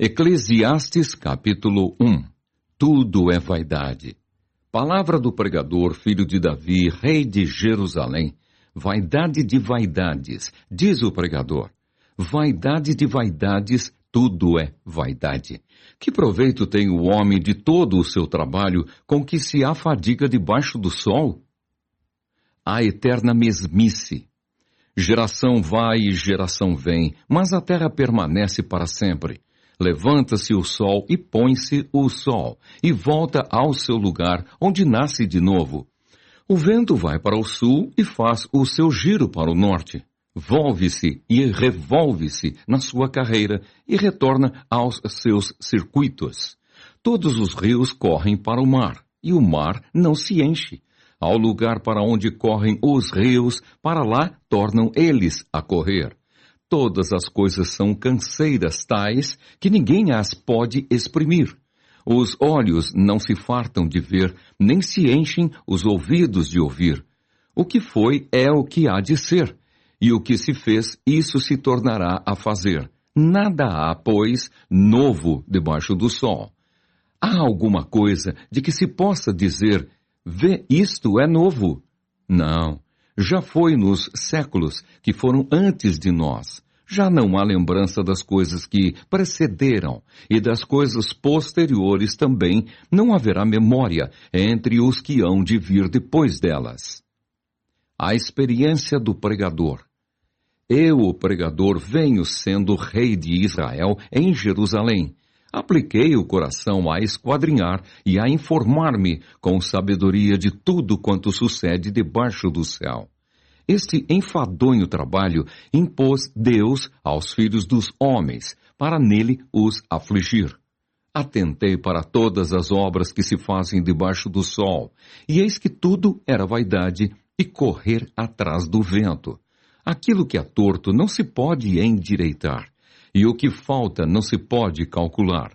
Eclesiastes capítulo 1. Tudo é vaidade. Palavra do pregador, filho de Davi, rei de Jerusalém. Vaidade de vaidades, diz o pregador. Vaidade de vaidades, tudo é vaidade. Que proveito tem o homem de todo o seu trabalho com que se afadiga debaixo do sol? A eterna mesmice. Geração vai e geração vem, mas a terra permanece para sempre. Levanta-se o sol e põe-se o sol, e volta ao seu lugar, onde nasce de novo. O vento vai para o sul e faz o seu giro para o norte. Volve-se e revolve-se na sua carreira e retorna aos seus circuitos. Todos os rios correm para o mar, e o mar não se enche. Ao lugar para onde correm os rios, para lá tornam eles a correr. Todas as coisas são canseiras tais que ninguém as pode exprimir. Os olhos não se fartam de ver, nem se enchem os ouvidos de ouvir. O que foi é o que há de ser, e o que se fez, isso se tornará a fazer. Nada há, pois, novo debaixo do sol. Há alguma coisa de que se possa dizer, vê, isto é novo? Não. Já foi nos séculos que foram antes de nós. Já não há lembrança das coisas que precederam, e das coisas posteriores também não haverá memória entre os que hão de vir depois delas. A experiência do pregador. Eu, o pregador, venho sendo rei de Israel em Jerusalém. Apliquei o coração a esquadrinhar e a informar-me com sabedoria de tudo quanto sucede debaixo do céu. Este enfadonho trabalho impôs Deus aos filhos dos homens, para nele os afligir. Atentei para todas as obras que se fazem debaixo do sol, e eis que tudo era vaidade e correr atrás do vento. Aquilo que é torto não se pode endireitar, e o que falta não se pode calcular.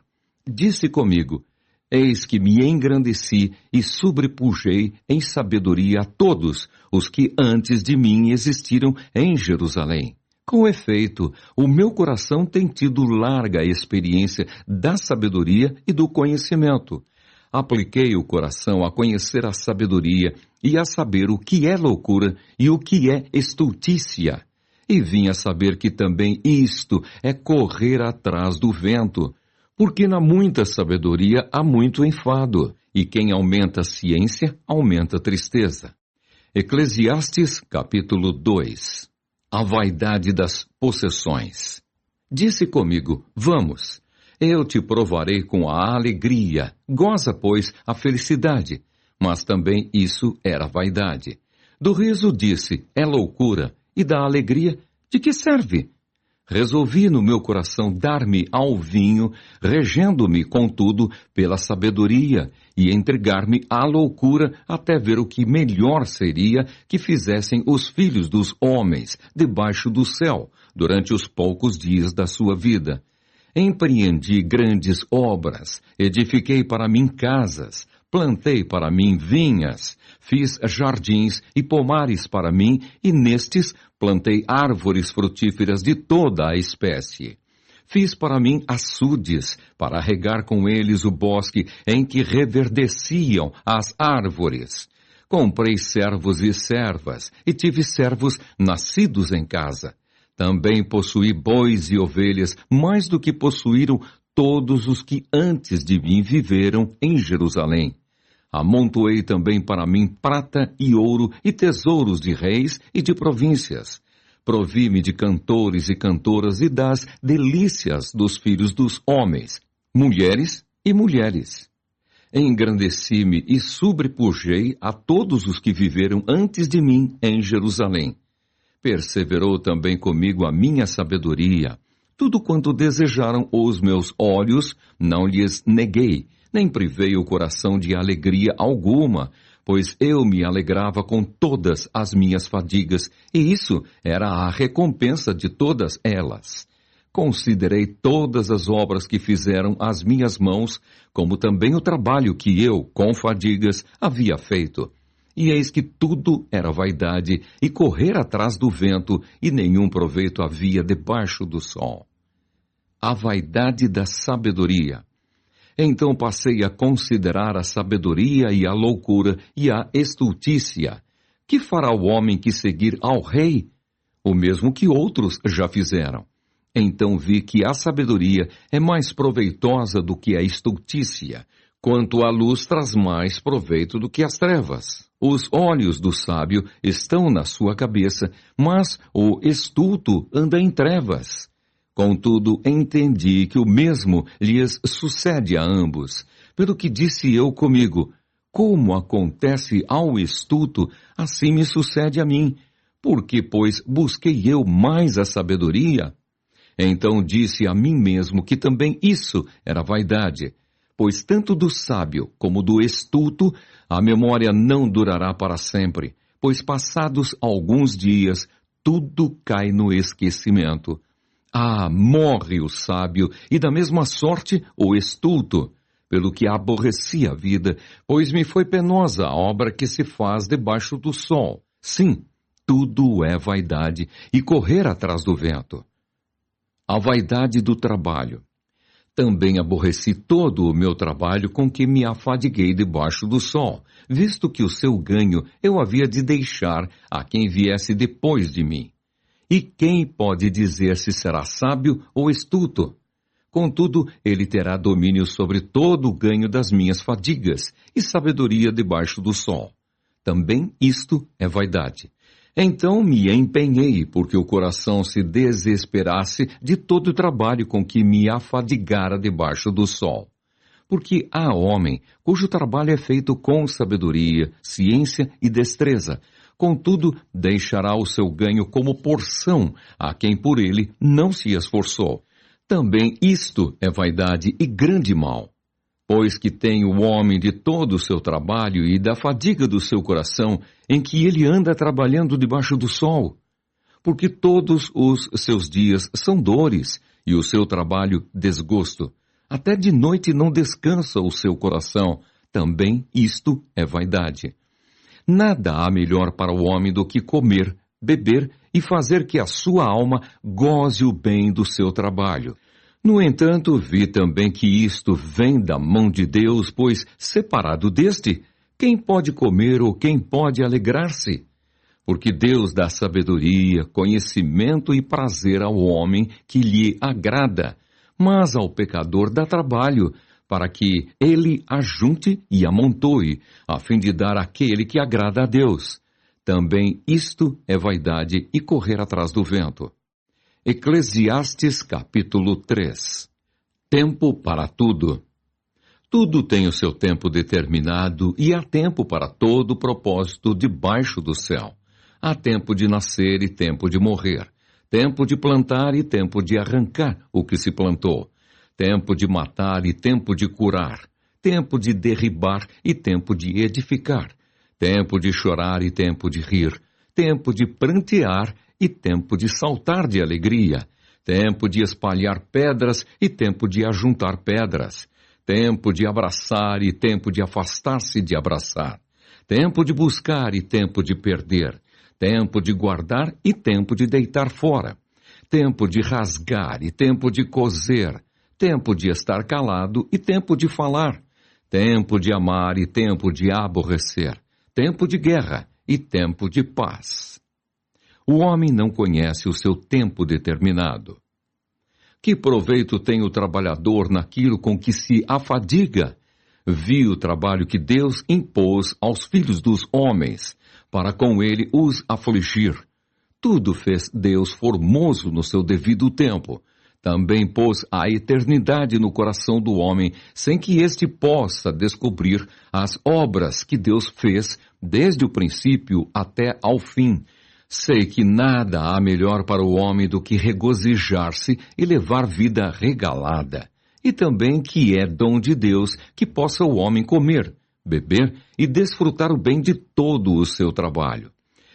Disse comigo, eis que me engrandeci e sobrepujei em sabedoria a todos os que antes de mim existiram em Jerusalém. Com efeito, o meu coração tem tido larga experiência da sabedoria e do conhecimento. Apliquei o coração a conhecer a sabedoria e a saber o que é loucura e o que é estultícia. E vim a saber que também isto é correr atrás do vento, porque na muita sabedoria há muito enfado, e quem aumenta a ciência, aumenta a tristeza. Eclesiastes, capítulo 2. A vaidade das possessões. Disse comigo, vamos, eu te provarei com a alegria, goza, pois, a felicidade. Mas também isso era vaidade. Do riso disse, é loucura, e da alegria, de que serve? Resolvi no meu coração dar-me ao vinho, regendo-me, contudo, pela sabedoria, e entregar-me à loucura até ver o que melhor seria que fizessem os filhos dos homens debaixo do céu, durante os poucos dias da sua vida. Empreendi grandes obras, edifiquei para mim casas, plantei para mim vinhas, fiz jardins e pomares para mim, e nestes plantei árvores frutíferas de toda a espécie. Fiz para mim açudes, para regar com eles o bosque em que reverdeciam as árvores. Comprei servos e servas, e tive servos nascidos em casa. Também possuí bois e ovelhas, mais do que possuíram todos os que antes de mim viveram em Jerusalém. Amontoei também para mim prata e ouro e tesouros de reis e de províncias. Provi-me de cantores e cantoras e das delícias dos filhos dos homens, mulheres e mulheres. Engrandeci-me e sobrepujei a todos os que viveram antes de mim em Jerusalém. Perseverou também comigo a minha sabedoria. Tudo quanto desejaram os meus olhos, não lhes neguei, nem privei o coração de alegria alguma, pois eu me alegrava com todas as minhas fadigas, e isso era a recompensa de todas elas. Considerei todas as obras que fizeram as minhas mãos, como também o trabalho que eu, com fadigas, havia feito. E eis que tudo era vaidade e correr atrás do vento, e nenhum proveito havia debaixo do sol. a vaidade da sabedoria. Então passei a considerar a sabedoria e a loucura e a estultícia. Que fará o homem que seguir ao rei? O mesmo que outros já fizeram. Então vi que a sabedoria é mais proveitosa do que a estultícia, quanto a luz traz mais proveito do que as trevas. Os olhos do sábio estão na sua cabeça, mas o estulto anda em trevas. Contudo, entendi que o mesmo lhes sucede a ambos. Pelo que disse eu comigo, como acontece ao estulto, assim me sucede a mim. Porque, pois, busquei eu mais a sabedoria? Então disse a mim mesmo que também isso era vaidade. Pois tanto do sábio como do estulto, a memória não durará para sempre. Pois passados alguns dias, tudo cai no esquecimento. Ah, morre o sábio, e da mesma sorte o estulto, pelo que aborreci a vida, pois me foi penosa a obra que se faz debaixo do sol. Sim, tudo é vaidade, e correr atrás do vento. A vaidade do trabalho. Também aborreci todo o meu trabalho com que me afadiguei debaixo do sol, visto que o seu ganho eu havia de deixar a quem viesse depois de mim. E quem pode dizer se será sábio ou estulto? Contudo, ele terá domínio sobre todo o ganho das minhas fadigas e sabedoria debaixo do sol. Também isto é vaidade. Então me empenhei, porque o coração se desesperasse de todo o trabalho com que me afadigara debaixo do sol. Porque há homem cujo trabalho é feito com sabedoria, ciência e destreza. Contudo, deixará o seu ganho como porção a quem por ele não se esforçou. Também isto é vaidade e grande mal. Pois que tem o homem de todo o seu trabalho e da fadiga do seu coração, em que ele anda trabalhando debaixo do sol. Porque todos os seus dias são dores, e o seu trabalho desgosto. Até de noite não descansa o seu coração. Também isto é vaidade. Nada há melhor para o homem do que comer, beber e fazer que a sua alma goze o bem do seu trabalho. No entanto, vi também que isto vem da mão de Deus, pois, separado deste, quem pode comer ou quem pode alegrar-se? Porque Deus dá sabedoria, conhecimento e prazer ao homem que lhe agrada, mas ao pecador dá trabalho, para que ele ajunte e amontoe, a fim de dar àquele que agrada a Deus. Também isto é vaidade e correr atrás do vento. Eclesiastes capítulo 3. Tempo para tudo. Tudo tem o seu tempo determinado e há tempo para todo propósito debaixo do céu. Há tempo de nascer e tempo de morrer, tempo de plantar e tempo de arrancar o que se plantou, tempo de matar e tempo de curar, tempo de derribar e tempo de edificar, tempo de chorar e tempo de rir, tempo de prantear e tempo de saltar de alegria, tempo de espalhar pedras e tempo de ajuntar pedras, tempo de abraçar e tempo de afastar-se de abraçar, tempo de buscar e tempo de perder, tempo de guardar e tempo de deitar fora, tempo de rasgar e tempo de coser, tempo de estar calado e tempo de falar, tempo de amar e tempo de aborrecer, tempo de guerra e tempo de paz. O homem não conhece o seu tempo determinado. Que proveito tem o trabalhador naquilo com que se afadiga? Vi o trabalho que Deus impôs aos filhos dos homens, para com ele os afligir. Tudo fez Deus formoso no seu devido tempo. Também pôs a eternidade no coração do homem, sem que este possa descobrir as obras que Deus fez desde o princípio até ao fim. Sei que nada há melhor para o homem do que regozijar-se e levar vida regalada. E também que é dom de Deus que possa o homem comer, beber e desfrutar o bem de todo o seu trabalho.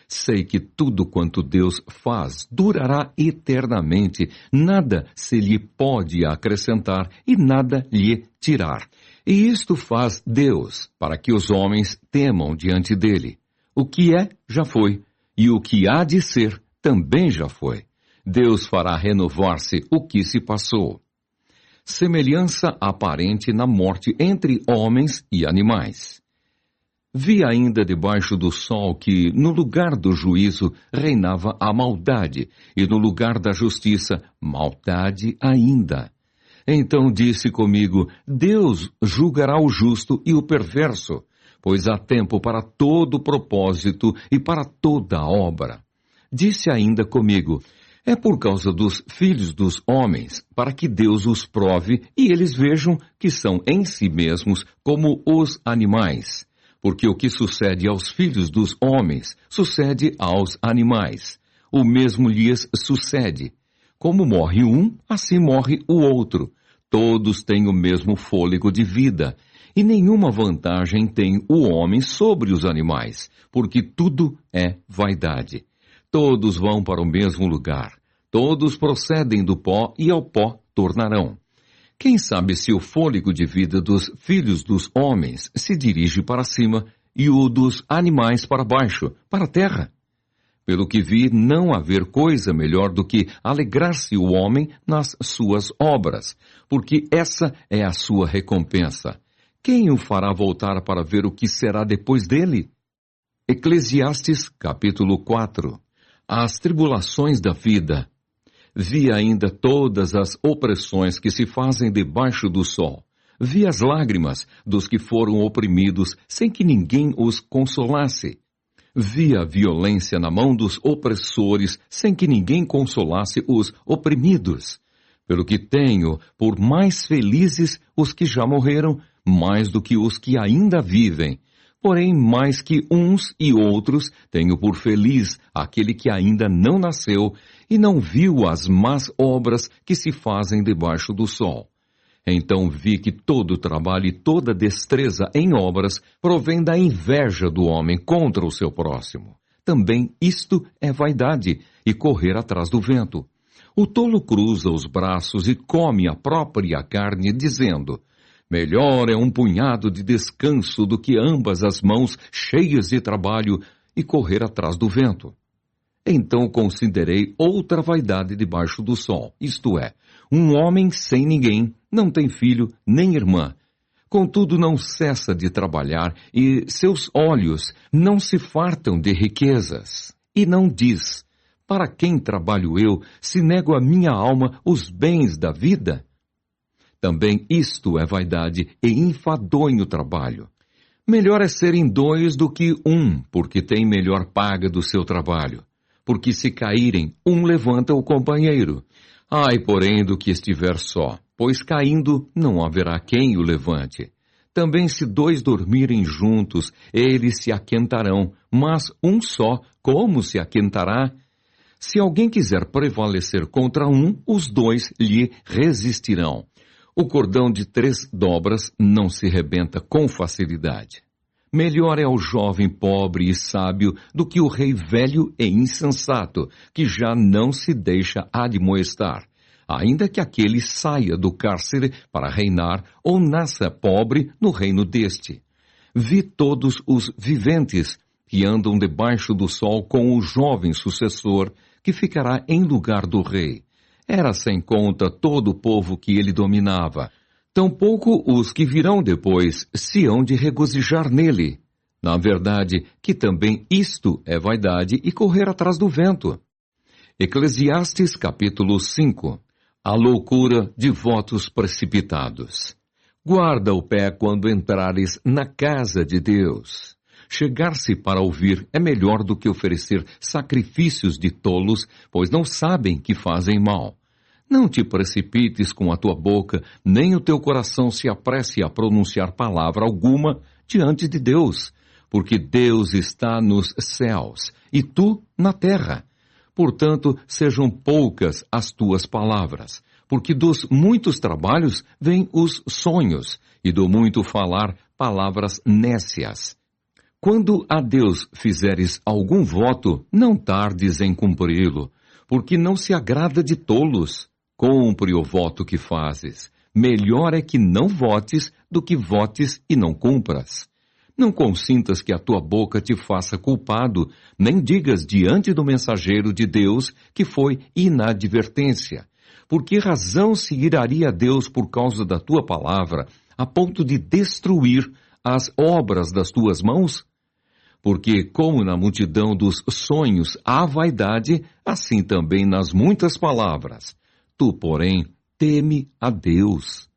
Sei que tudo quanto Deus faz durará eternamente, nada se lhe pode acrescentar e nada lhe tirar. E isto faz Deus, para que os homens temam diante dele. O que é, já foi, e o que há de ser, também já foi. Deus fará renovar-se o que se passou. semelhança aparente na morte entre homens e animais. Vi ainda debaixo do sol que, no lugar do juízo, reinava a maldade, e no lugar da justiça, maldade ainda. Então disse comigo: Deus julgará o justo e o perverso, pois há tempo para todo propósito e para toda obra. Disse ainda comigo: é por causa dos filhos dos homens, para que Deus os prove e eles vejam que são em si mesmos como os animais. Porque o que sucede aos filhos dos homens, sucede aos animais. O mesmo lhes sucede. Como morre um, assim morre o outro. Todos têm o mesmo fôlego de vida, e nenhuma vantagem tem o homem sobre os animais, porque tudo é vaidade. Todos vão para o mesmo lugar. Todos procedem do pó e ao pó tornarão. Quem sabe se o fôlego de vida dos filhos dos homens se dirige para cima e o dos animais para baixo, para a terra? Pelo que vi, não haver coisa melhor do que alegrar-se o homem nas suas obras, porque essa é a sua recompensa. Quem o fará voltar para ver o que será depois dele? Eclesiastes, capítulo 4. As tribulações da vida. Vi ainda todas as opressões que se fazem debaixo do sol. Vi as lágrimas dos que foram oprimidos, sem que ninguém os consolasse. Vi a violência na mão dos opressores, sem que ninguém consolasse os oprimidos. Pelo que tenho por mais felizes os que já morreram, mais do que os que ainda vivem. Porém, mais que uns e outros, tenho por feliz aquele que ainda não nasceu e não viu as más obras que se fazem debaixo do sol. Então vi que todo trabalho e toda destreza em obras provém da inveja do homem contra o seu próximo. Também isto é vaidade e correr atrás do vento. O tolo cruza os braços e come a própria carne, dizendo: melhor é um punhado de descanso do que ambas as mãos cheias de trabalho e correr atrás do vento. Então considerei outra vaidade debaixo do sol, isto é, um homem sem ninguém, não tem filho nem irmã. Contudo, não cessa de trabalhar e seus olhos não se fartam de riquezas. E não diz: para quem trabalho eu, se nego a minha alma os bens da vida? Também isto é vaidade e enfadonho trabalho. Melhor é serem dois do que um, porque tem melhor paga do seu trabalho. Porque se caírem, um levanta o companheiro. Ai, porém, do que estiver só, pois caindo não haverá quem o levante. Também se dois dormirem juntos, eles se aquentarão, mas um só, como se aquentará? Se alguém quiser prevalecer contra um, os dois lhe resistirão. O cordão de 3 dobras não se rebenta com facilidade. Melhor é o jovem pobre e sábio do que o rei velho e insensato, que já não se deixa admoestar, ainda que aquele saia do cárcere para reinar ou nasça pobre no reino deste. Vi todos os viventes que andam debaixo do sol com o jovem sucessor, que ficará em lugar do rei. Era sem conta todo o povo que ele dominava. Tampouco os que virão depois se hão de regozijar nele. Na verdade, que também isto é vaidade e correr atrás do vento. Eclesiastes capítulo 5. A loucura de votos precipitados. Guarda o pé quando entrares na casa de Deus. Chegar-se para ouvir é melhor do que oferecer sacrifícios de tolos, pois não sabem que fazem mal. Não te precipites com a tua boca, nem o teu coração se apresse a pronunciar palavra alguma diante de Deus, porque Deus está nos céus e tu na terra. Portanto, sejam poucas as tuas palavras, porque dos muitos trabalhos vêm os sonhos, e do muito falar, palavras nécias. Quando a Deus fizeres algum voto, não tardes em cumpri-lo, porque não se agrada de tolos. Cumpre o voto que fazes. Melhor é que não votes do que votes e não cumpras. Não consintas que a tua boca te faça culpado, nem digas diante do mensageiro de Deus que foi inadvertência. Por que razão se iraria Deus por causa da tua palavra, a ponto de destruir as obras das tuas mãos? Porque, como na multidão dos sonhos há vaidade, assim também nas muitas palavras. Tu, porém, teme a Deus.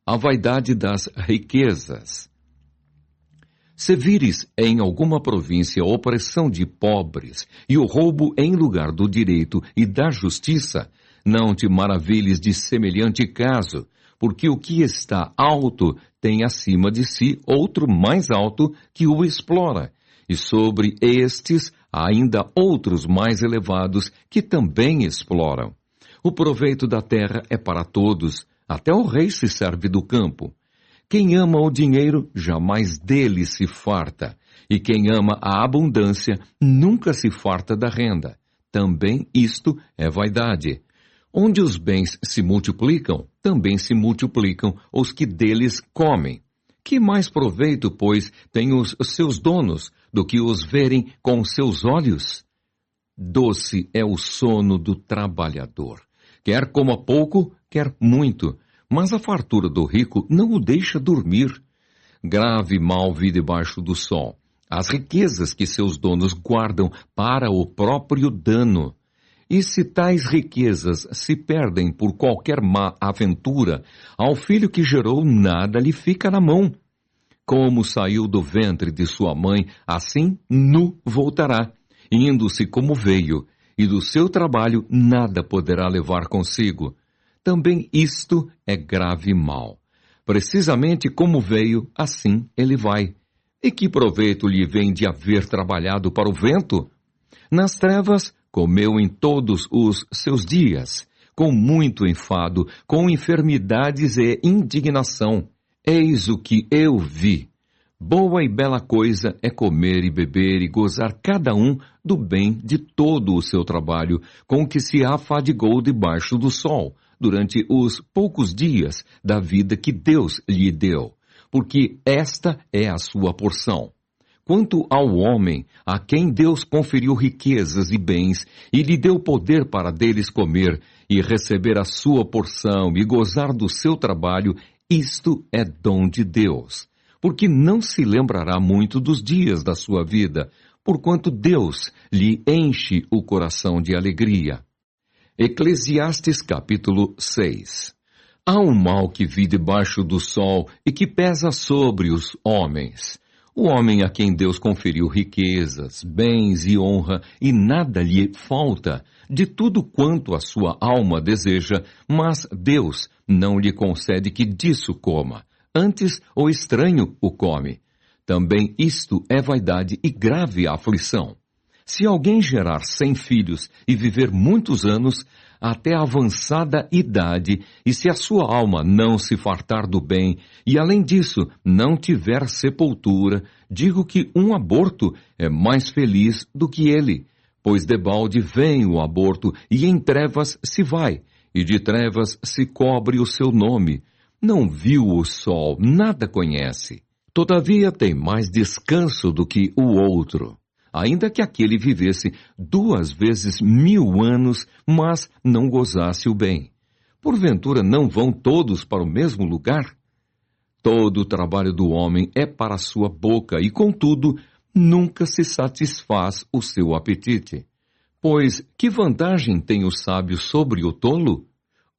A vaidade das riquezas. Se vires em alguma província a opressão de pobres e o roubo em lugar do direito e da justiça, não te maravilhes de semelhante caso, porque o que está alto tem acima de si outro mais alto que o explora, e sobre estes ainda outros mais elevados que também exploram. O proveito da terra é para todos, até o rei se serve do campo. Quem ama o dinheiro jamais dele se farta, e quem ama a abundância nunca se farta da renda. Também isto é vaidade. Onde os bens se multiplicam, também se multiplicam os que deles comem. Que mais proveito, pois, têm os seus donos do que os verem com seus olhos? Doce é o sono do trabalhador. Quer coma pouco, quer muito, mas a fartura do rico não o deixa dormir. Grave mal vi debaixo do sol as riquezas que seus donos guardam para o próprio dano. E se tais riquezas se perdem por qualquer má aventura, ao filho que gerou nada lhe fica na mão. Como saiu do ventre de sua mãe, assim nu voltará, indo-se como veio, e do seu trabalho nada poderá levar consigo. Também isto é grave mal. Precisamente como veio, assim ele vai. E que proveito lhe vem de haver trabalhado para o vento? Nas trevas comeu em todos os seus dias, com muito enfado, com enfermidades e indignação. Eis o que eu vi. Boa e bela coisa é comer e beber e gozar cada um do bem de todo o seu trabalho, com que se afadigou debaixo do sol, durante os poucos dias da vida que Deus lhe deu, porque esta é a sua porção. Quanto ao homem, a quem Deus conferiu riquezas e bens, e lhe deu poder para deles comer, e receber a sua porção, e gozar do seu trabalho, isto é dom de Deus. Porque não se lembrará muito dos dias da sua vida, porquanto Deus lhe enche o coração de alegria. Eclesiastes capítulo 6. Há um mal que vi debaixo do sol e que pesa sobre os homens. O homem a quem Deus conferiu riquezas, bens e honra, e nada lhe falta, de tudo quanto a sua alma deseja, mas Deus não lhe concede que disso coma. Antes, o estranho o come. Também isto é vaidade e grave aflição. Se alguém gerar 100 filhos e viver muitos anos, até avançada idade, e se a sua alma não se fartar do bem, e além disso não tiver sepultura, digo que um aborto é mais feliz do que ele, pois debalde vem o aborto e em trevas se vai, e de trevas se cobre o seu nome. Não viu o sol, nada conhece. Todavia tem mais descanso do que o outro. Ainda que aquele vivesse 2 vezes 1000 anos, mas não gozasse o bem. Porventura não vão todos para o mesmo lugar? Todo o trabalho do homem é para a sua boca, e contudo, nunca se satisfaz o seu apetite. Pois que vantagem tem o sábio sobre o tolo?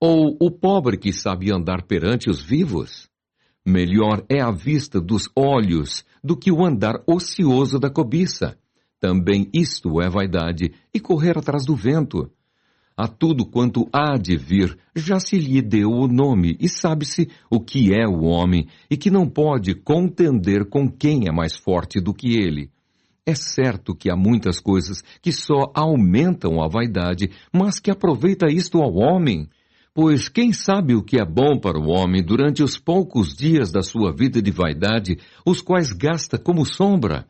Ou o pobre que sabe andar perante os vivos? Melhor é a vista dos olhos do que o andar ocioso da cobiça. Também isto é vaidade, e correr atrás do vento. A tudo quanto há de vir, já se lhe deu o nome, e sabe-se o que é o homem, e que não pode contender com quem é mais forte do que ele. É certo que há muitas coisas que só aumentam a vaidade, mas que aproveita isto ao homem. Pois quem sabe o que é bom para o homem durante os poucos dias da sua vida de vaidade, os quais gasta como sombra?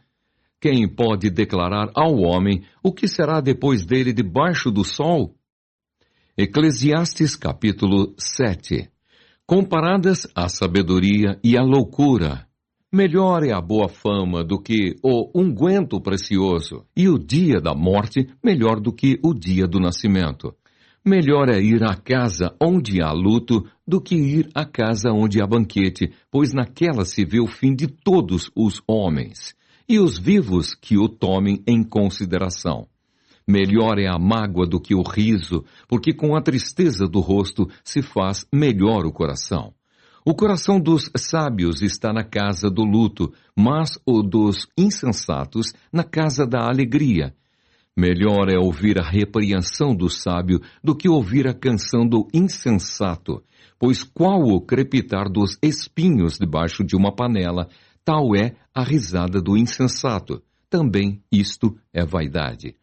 Quem pode declarar ao homem o que será depois dele debaixo do sol? Eclesiastes capítulo 7. Comparadas a sabedoria e a loucura, melhor é a boa fama do que o unguento precioso, e o dia da morte melhor do que o dia do nascimento. Melhor é ir à casa onde há luto do que ir à casa onde há banquete, pois naquela se vê o fim de todos os homens, e os vivos que o tomem em consideração. Melhor é a mágoa do que o riso, porque com a tristeza do rosto se faz melhor o coração. O coração dos sábios está na casa do luto, mas o dos insensatos na casa da alegria. Melhor é ouvir a repreensão do sábio do que ouvir a canção do insensato, pois qual o crepitar dos espinhos debaixo de uma panela, tal é a risada do insensato. Também isto é vaidade.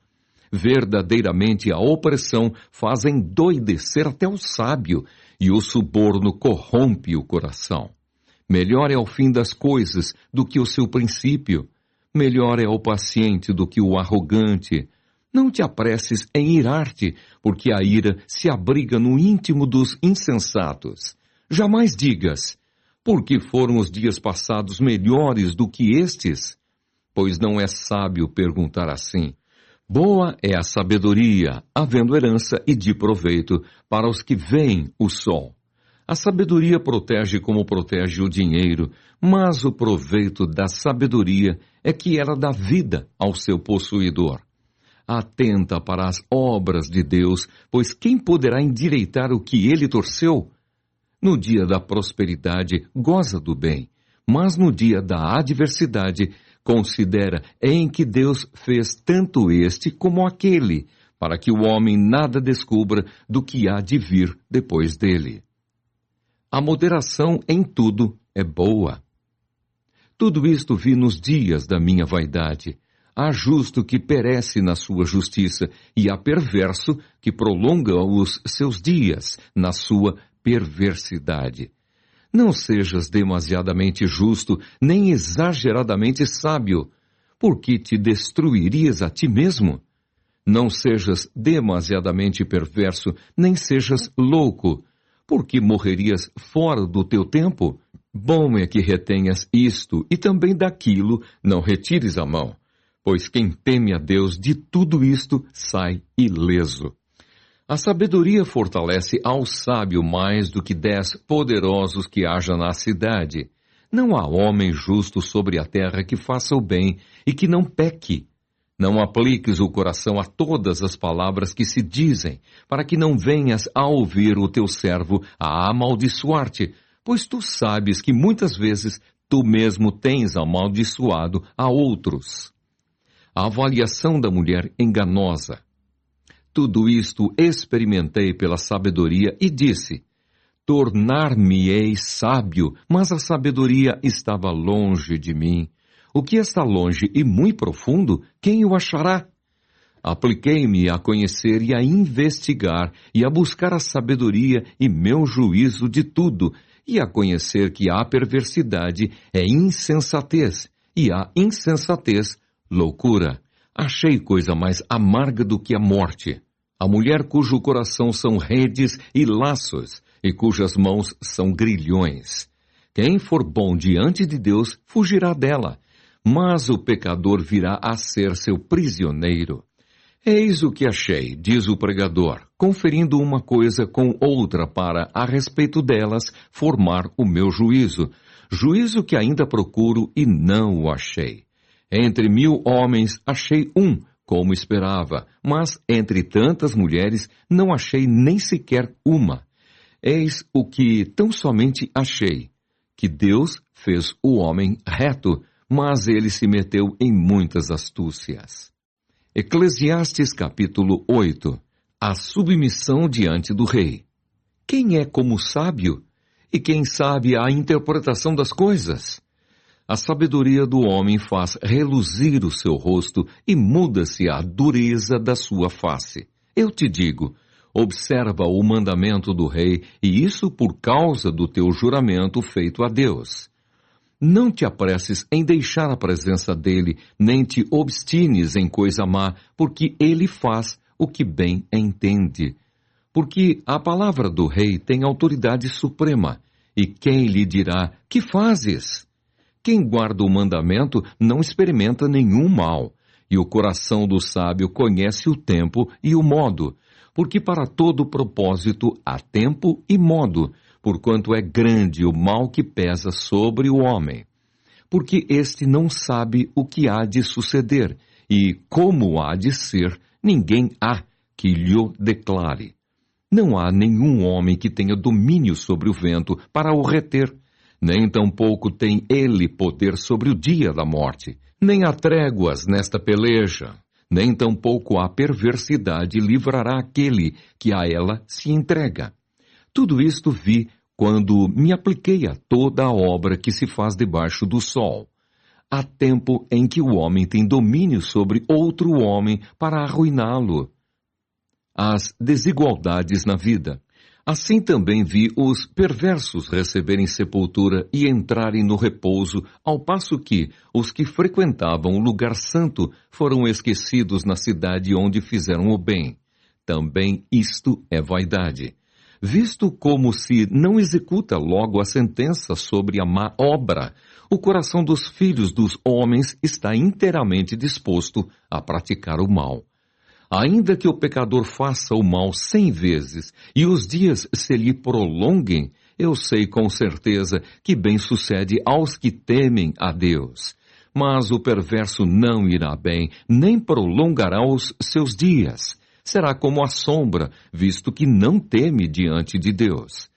Verdadeiramente a opressão faz endoidecer até o sábio, e o suborno corrompe o coração. Melhor é o fim das coisas do que o seu princípio. Melhor é o paciente do que o arrogante. Não te apresses em irar-te, porque a ira se abriga no íntimo dos insensatos. Jamais digas, porque foram os dias passados melhores do que estes? Pois não é sábio perguntar assim. Boa é a sabedoria, havendo herança e de proveito para os que veem o sol. A sabedoria protege como protege o dinheiro, mas o proveito da sabedoria é que ela dá vida ao seu possuidor. Atenta para as obras de Deus, pois quem poderá endireitar o que ele torceu? No dia da prosperidade, goza do bem, mas no dia da adversidade, considera em que Deus fez tanto este como aquele, para que o homem nada descubra do que há de vir depois dele. A moderação em tudo é boa. Tudo isto vi nos dias da minha vaidade. Há justo que perece na sua justiça, e há perverso que prolonga os seus dias na sua perversidade. Não sejas demasiadamente justo, nem exageradamente sábio, porque te destruirias a ti mesmo. Não sejas demasiadamente perverso, nem sejas louco, porque morrerias fora do teu tempo. Bom é que retenhas isto, e também daquilo não retires a mão, pois quem teme a Deus de tudo isto sai ileso. A sabedoria fortalece ao sábio mais do que 10 poderosos que haja na cidade. Não há homem justo sobre a terra que faça o bem e que não peque. Não apliques o coração a todas as palavras que se dizem, para que não venhas a ouvir o teu servo a amaldiçoar-te, pois tu sabes que muitas vezes tu mesmo tens amaldiçoado a outros. A avaliação da mulher enganosa. Tudo isto experimentei pela sabedoria e disse, tornar-me-ei sábio, mas a sabedoria estava longe de mim. O que está longe e muito profundo, quem o achará? Apliquei-me a conhecer e a investigar, e a buscar a sabedoria e meu juízo de tudo, e a conhecer que a perversidade é insensatez, e a insensatez, loucura. Achei coisa mais amarga do que a morte. A mulher cujo coração são redes e laços, e cujas mãos são grilhões. Quem for bom diante de Deus, fugirá dela, mas o pecador virá a ser seu prisioneiro. Eis o que achei, diz o pregador, conferindo uma coisa com outra para, a respeito delas, formar o meu juízo. Juízo que ainda procuro e não o achei. Entre 1000 homens achei um, como esperava, mas entre tantas mulheres não achei nem sequer uma. Eis o que tão somente achei, que Deus fez o homem reto, mas ele se meteu em muitas astúcias. Eclesiastes capítulo 8. A submissão diante do rei. Quem é como sábio? E quem sabe a interpretação das coisas? A sabedoria do homem faz reluzir o seu rosto e muda-se a dureza da sua face. Eu te digo, observa o mandamento do rei, e isso por causa do teu juramento feito a Deus. Não te apresses em deixar a presença dele, nem te obstines em coisa má, porque ele faz o que bem entende. Porque a palavra do rei tem autoridade suprema, e quem lhe dirá, que fazes? Quem guarda o mandamento não experimenta nenhum mal, e o coração do sábio conhece o tempo e o modo, Porque para todo propósito há tempo e modo, porquanto é grande o mal que pesa sobre o homem. Porque este não sabe o que há de suceder, e como há de ser, ninguém há que lhe declare. Não há nenhum homem que tenha domínio sobre o vento para o reter, nem tampouco tem ele poder sobre o dia da morte. Nem há tréguas nesta peleja, nem tampouco a perversidade livrará aquele que a ela se entrega. Tudo isto vi quando me apliquei a toda a obra que se faz debaixo do sol. Há tempo em que o homem tem domínio sobre outro homem para arruiná-lo. As desigualdades na vida. Assim também vi os perversos receberem sepultura e entrarem no repouso, ao passo que os que frequentavam o lugar santo foram esquecidos na cidade onde fizeram o bem. Também isto é vaidade. Visto como se não executa logo a sentença sobre a má obra, o coração dos filhos dos homens está inteiramente disposto a praticar o mal. Ainda que o pecador faça o mal 100 vezes e os dias se lhe prolonguem, eu sei com certeza que bem sucede aos que temem a Deus. Mas o perverso não irá bem, nem prolongará os seus dias. Será como a sombra, visto que não teme diante de Deus.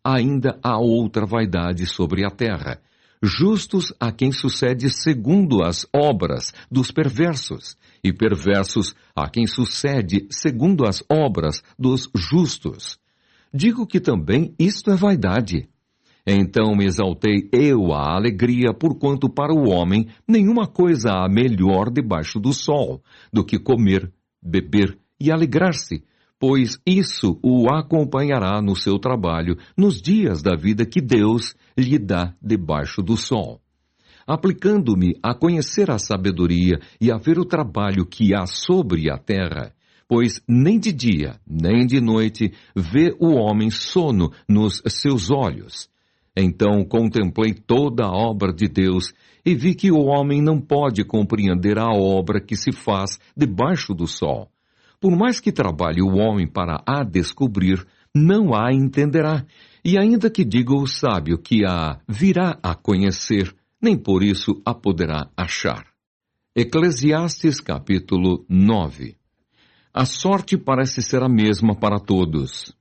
Ainda há outra vaidade sobre a terra. Justos a quem sucede segundo as obras dos perversos, e perversos a quem sucede segundo as obras dos justos. Digo que também isto é vaidade. Então me exaltei eu a alegria, porquanto para o homem nenhuma coisa há melhor debaixo do sol do que comer, beber e alegrar-se, pois isso o acompanhará no seu trabalho nos dias da vida que Deus lhe dá debaixo do sol. Aplicando-me a conhecer a sabedoria e a ver o trabalho que há sobre a terra, pois nem de dia, nem de noite vê o homem sono nos seus olhos. Então contemplei toda a obra de Deus e vi que o homem não pode compreender a obra que se faz debaixo do sol. Por mais que trabalhe o homem para a descobrir, não a entenderá, e ainda que diga o sábio que a virá a conhecer, nem por isso a poderá achar. Eclesiastes capítulo 9. A sorte parece ser a mesma para todos.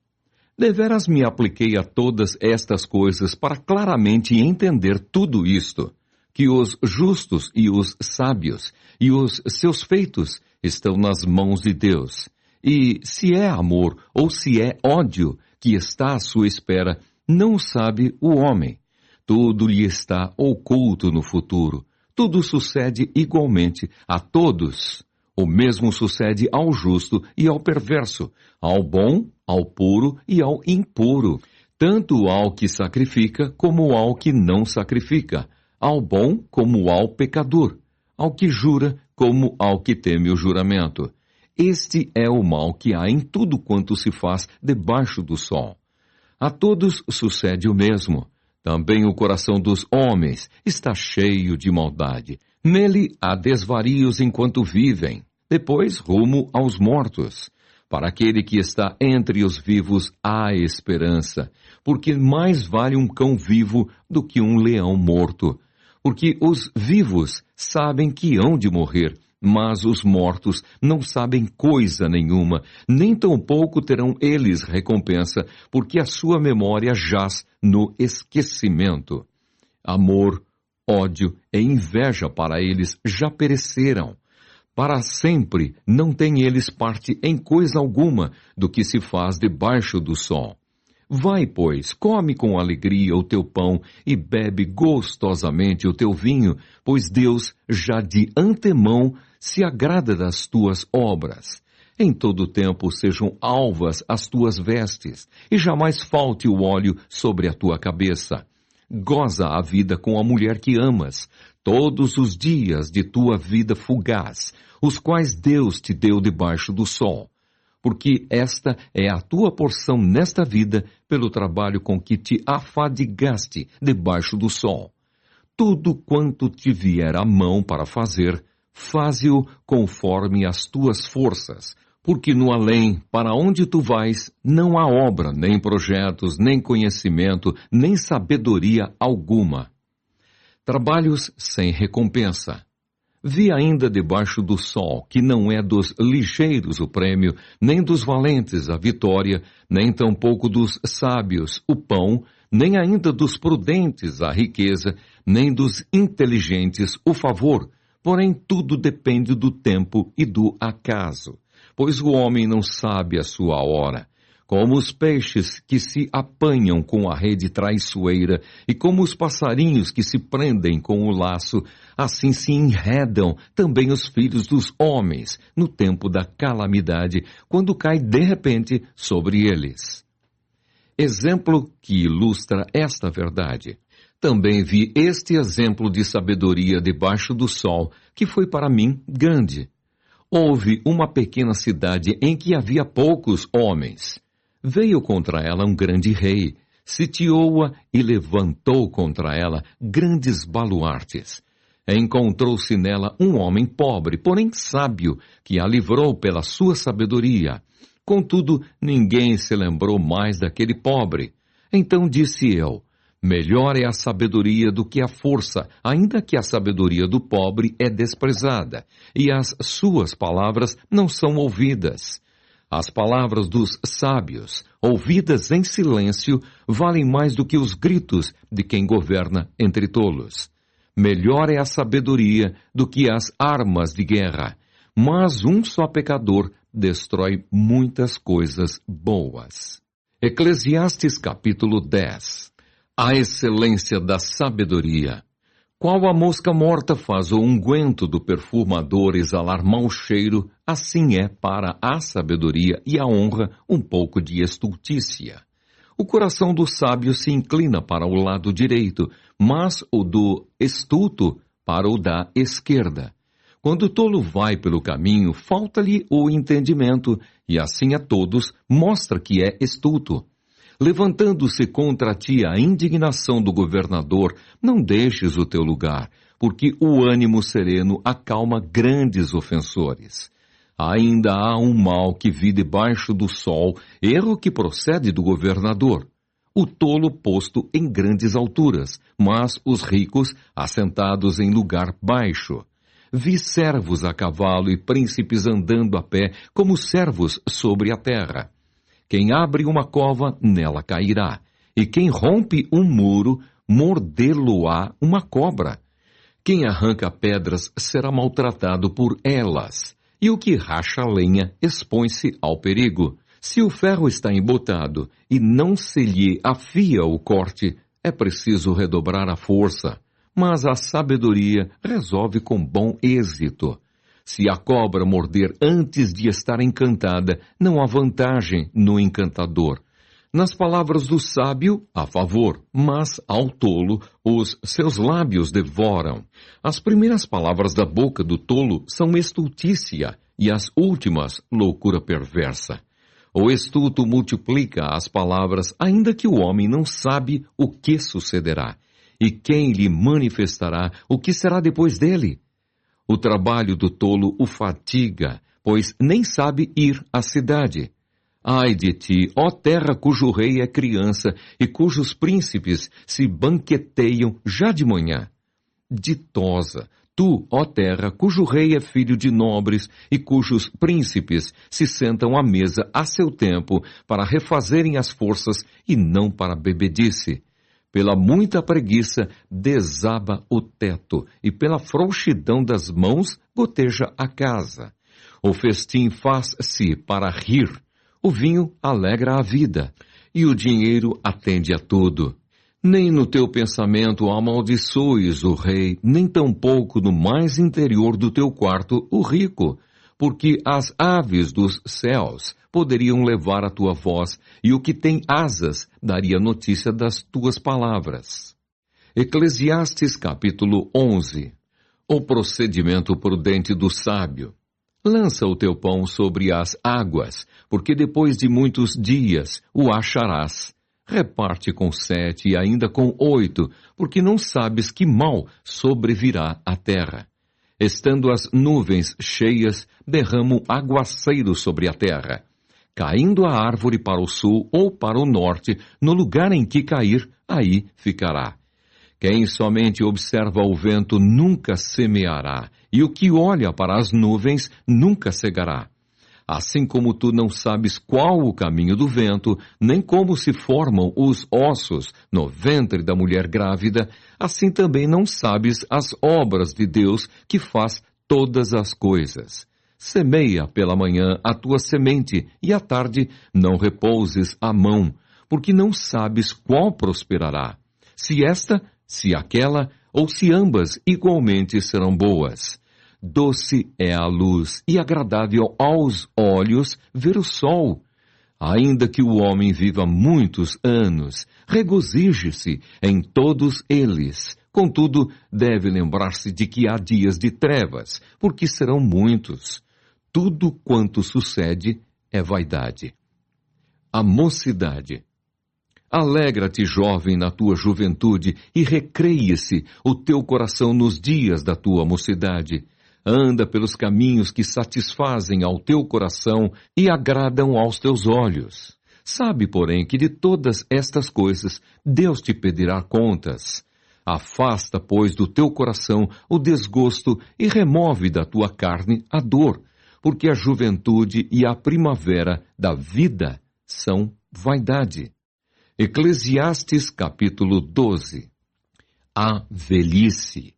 Deveras me apliquei a todas estas coisas para claramente entender tudo isto, que os justos e os sábios e os seus feitos estão nas mãos de Deus. E se é amor ou se é ódio que está à sua espera, não sabe o homem. Tudo lhe está oculto no futuro. Tudo sucede igualmente a todos. O mesmo sucede ao justo e ao perverso, ao bom, ao puro e ao impuro, tanto ao que sacrifica como ao que não sacrifica, ao bom como ao pecador, ao que jura como ao que teme o juramento. Este é o mal que há em tudo quanto se faz debaixo do sol. A todos sucede o mesmo. Também o coração dos homens está cheio de maldade. Nele há desvarios enquanto vivem, depois rumo aos mortos. Para aquele que está entre os vivos há esperança, porque mais vale um cão vivo do que um leão morto. Porque os vivos sabem que hão de morrer, mas os mortos não sabem coisa nenhuma, nem tampouco terão eles recompensa, porque a sua memória jaz no esquecimento. Amor, ódio e inveja para eles já pereceram. Para sempre não têm eles parte em coisa alguma do que se faz debaixo do sol. Vai, pois, come com alegria o teu pão e bebe gostosamente o teu vinho, pois Deus já de antemão se agrada das tuas obras. Em todo o tempo sejam alvas as tuas vestes, e jamais falte o óleo sobre a tua cabeça. Goza a vida com a mulher que amas, todos os dias de tua vida fugaz, os quais Deus te deu debaixo do sol. Porque esta é a tua porção nesta vida, pelo trabalho com que te afadigaste debaixo do sol. Tudo quanto te vier à mão para faze-o conforme as tuas forças, Porque no além, para onde tu vais, não há obra, nem projetos, nem conhecimento, nem sabedoria alguma. Trabalhos sem recompensa. Vi ainda debaixo do sol que não é dos ligeiros o prêmio, nem dos valentes a vitória, nem tampouco dos sábios o pão, nem ainda dos prudentes a riqueza, nem dos inteligentes o favor, porém tudo depende do tempo e do acaso. Pois o homem não sabe a sua hora. Como os peixes que se apanham com a rede traiçoeira e como os passarinhos que se prendem com o laço, assim se enredam também os filhos dos homens no tempo da calamidade, quando cai de repente sobre eles. Exemplo que ilustra esta verdade. Também vi este exemplo de sabedoria debaixo do sol, que foi para mim grande. Houve uma pequena cidade em que havia poucos homens. Veio contra ela um grande rei, sitiou-a e levantou contra ela grandes baluartes. Encontrou-se nela um homem pobre, porém sábio, que a livrou pela sua sabedoria. Contudo, ninguém se lembrou mais daquele pobre. Então disse eu, melhor é a sabedoria do que a força, ainda que a sabedoria do pobre é desprezada, e as suas palavras não são ouvidas. As palavras dos sábios, ouvidas em silêncio, valem mais do que os gritos de quem governa entre tolos. Melhor é a sabedoria do que as armas de guerra, mas um só pecador destrói muitas coisas boas. Eclesiastes capítulo 10. A excelência da sabedoria. Qual a mosca morta faz o unguento do perfumador exalar mau cheiro, assim é para a sabedoria e a honra um pouco de estultícia. O coração do sábio se inclina para o lado direito, mas o do estulto para o da esquerda. Quando o tolo vai pelo caminho, falta-lhe o entendimento, e assim a todos mostra que é estulto. Levantando-se contra ti a indignação do governador, não deixes o teu lugar, porque o ânimo sereno acalma grandes ofensores. Ainda há um mal que vi debaixo do sol, erro que procede do governador. O tolo posto em grandes alturas, mas os ricos assentados em lugar baixo. Vi servos a cavalo e príncipes andando a pé, como servos sobre a terra. Quem abre uma cova, nela cairá, e quem rompe um muro, mordê-lo-á uma cobra. Quem arranca pedras será maltratado por elas, e o que racha lenha expõe-se ao perigo. Se o ferro está embotado e não se lhe afia o corte, é preciso redobrar a força, mas a sabedoria resolve com bom êxito. Se a cobra morder antes de estar encantada, não há vantagem no encantador. Nas palavras do sábio, há favor, mas ao tolo os seus lábios devoram. As primeiras palavras da boca do tolo são estultícia, e as últimas, loucura perversa. O estulto multiplica as palavras, ainda que o homem não sabe o que sucederá. E quem lhe manifestará o que será depois dele? O trabalho do tolo o fatiga, pois nem sabe ir à cidade. Ai de ti, ó terra cujo rei é criança e cujos príncipes se banqueteiam já de manhã. Ditosa, tu, ó terra, cujo rei é filho de nobres e cujos príncipes se sentam à mesa a seu tempo para refazerem as forças e não para bebedice. Pela muita preguiça, desaba o teto, e pela frouxidão das mãos, goteja a casa. O festim faz-se para rir, o vinho alegra a vida, e o dinheiro atende a tudo. Nem no teu pensamento amaldiçoes o rei, nem tampouco no mais interior do teu quarto o rico, porque as aves dos céus poderiam levar a tua voz, e o que tem asas daria notícia das tuas palavras. Eclesiastes capítulo 11. O procedimento prudente do sábio. Lança o teu pão sobre as águas, porque depois de muitos dias o acharás. Reparte com 7 e ainda com 8, porque não sabes que mal sobrevirá à terra. Estando as nuvens cheias, derramo aguaceiro sobre a terra. Caindo a árvore para o sul ou para o norte, no lugar em que cair, aí ficará. Quem somente observa o vento nunca semeará, e o que olha para as nuvens nunca cegará. Assim como tu não sabes qual o caminho do vento, nem como se formam os ossos no ventre da mulher grávida, assim também não sabes as obras de Deus que faz todas as coisas. Semeia pela manhã a tua semente, e à tarde não repouses a mão, porque não sabes qual prosperará, se esta, se aquela, ou se ambas igualmente serão boas. Doce é a luz e agradável aos olhos ver o sol. Ainda que o homem viva muitos anos, regozije-se em todos eles. Contudo, deve lembrar-se de que há dias de trevas, porque serão muitos. Tudo quanto sucede é vaidade. A mocidade. Alegra-te, jovem, na tua juventude, e recreia-se o teu coração nos dias da tua mocidade. Anda pelos caminhos que satisfazem ao teu coração e agradam aos teus olhos. Sabe, porém, que de todas estas coisas Deus te pedirá contas. Afasta, pois, do teu coração o desgosto e remove da tua carne a dor, porque a juventude e a primavera da vida são vaidade. Eclesiastes capítulo 12. A velhice.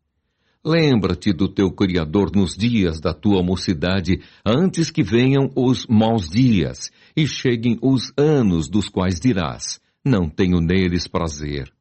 Lembra-te do teu Criador nos dias da tua mocidade, antes que venham os maus dias, e cheguem os anos dos quais dirás, não tenho neles prazer.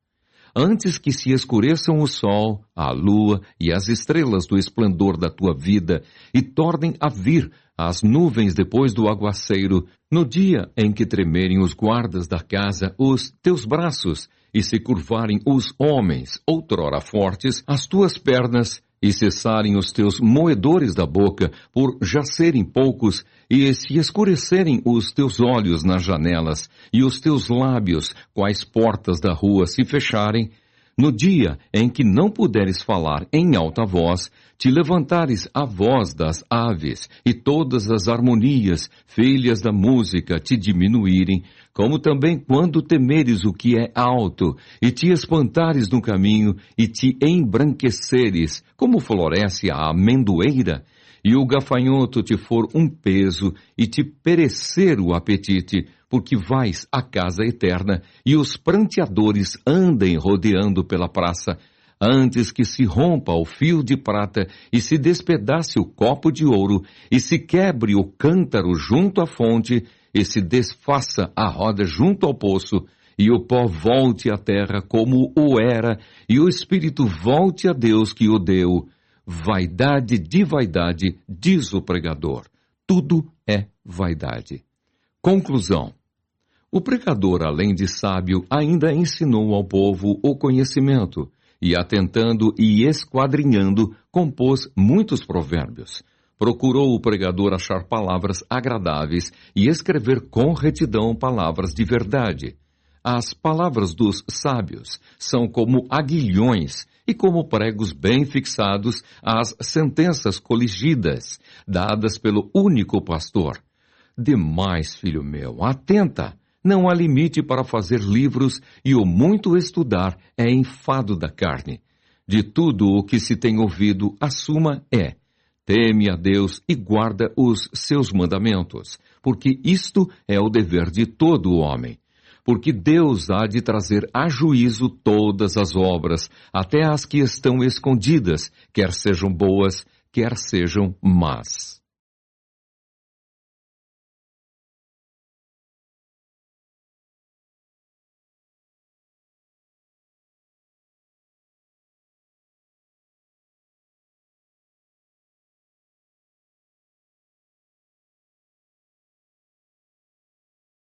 Antes que se escureçam o sol, a lua e as estrelas do esplendor da tua vida, e tornem a vir as nuvens depois do aguaceiro, no dia em que tremerem os guardas da casa os teus braços, e se curvarem os homens, outrora fortes, as tuas pernas, e cessarem os teus moedores da boca, por já serem poucos, e se escurecerem os teus olhos nas janelas, e os teus lábios, quais portas da rua, se fecharem, no dia em que não puderes falar em alta voz, te levantares a voz das aves, e todas as harmonias, filhas da música, te diminuírem, como também quando temeres o que é alto, e te espantares no caminho, e te embranqueceres, como floresce a amendoeira, e o gafanhoto te for um peso, e te perecer o apetite, porque vais à casa eterna, e os pranteadores andem rodeando pela praça, antes que se rompa o fio de prata, e se despedace o copo de ouro, e se quebre o cântaro junto à fonte, e se desfaça a roda junto ao poço, e o pó volte à terra como o era, e o espírito volte a Deus que o deu. Vaidade de vaidade, diz o pregador. Tudo é vaidade. Conclusão. O pregador, além de sábio, ainda ensinou ao povo o conhecimento, e atentando e esquadrinhando, compôs muitos provérbios. Procurou o pregador achar palavras agradáveis e escrever com retidão palavras de verdade. As palavras dos sábios são como aguilhões e como pregos bem fixados às sentenças coligidas, dadas pelo único pastor. Demais, filho meu, atenta! Não há limite para fazer livros, e o muito estudar é enfado da carne. De tudo o que se tem ouvido, a suma é: teme a Deus e guarda os seus mandamentos, porque isto é o dever de todo homem. Porque Deus há de trazer a juízo todas as obras, até as que estão escondidas, quer sejam boas, quer sejam más.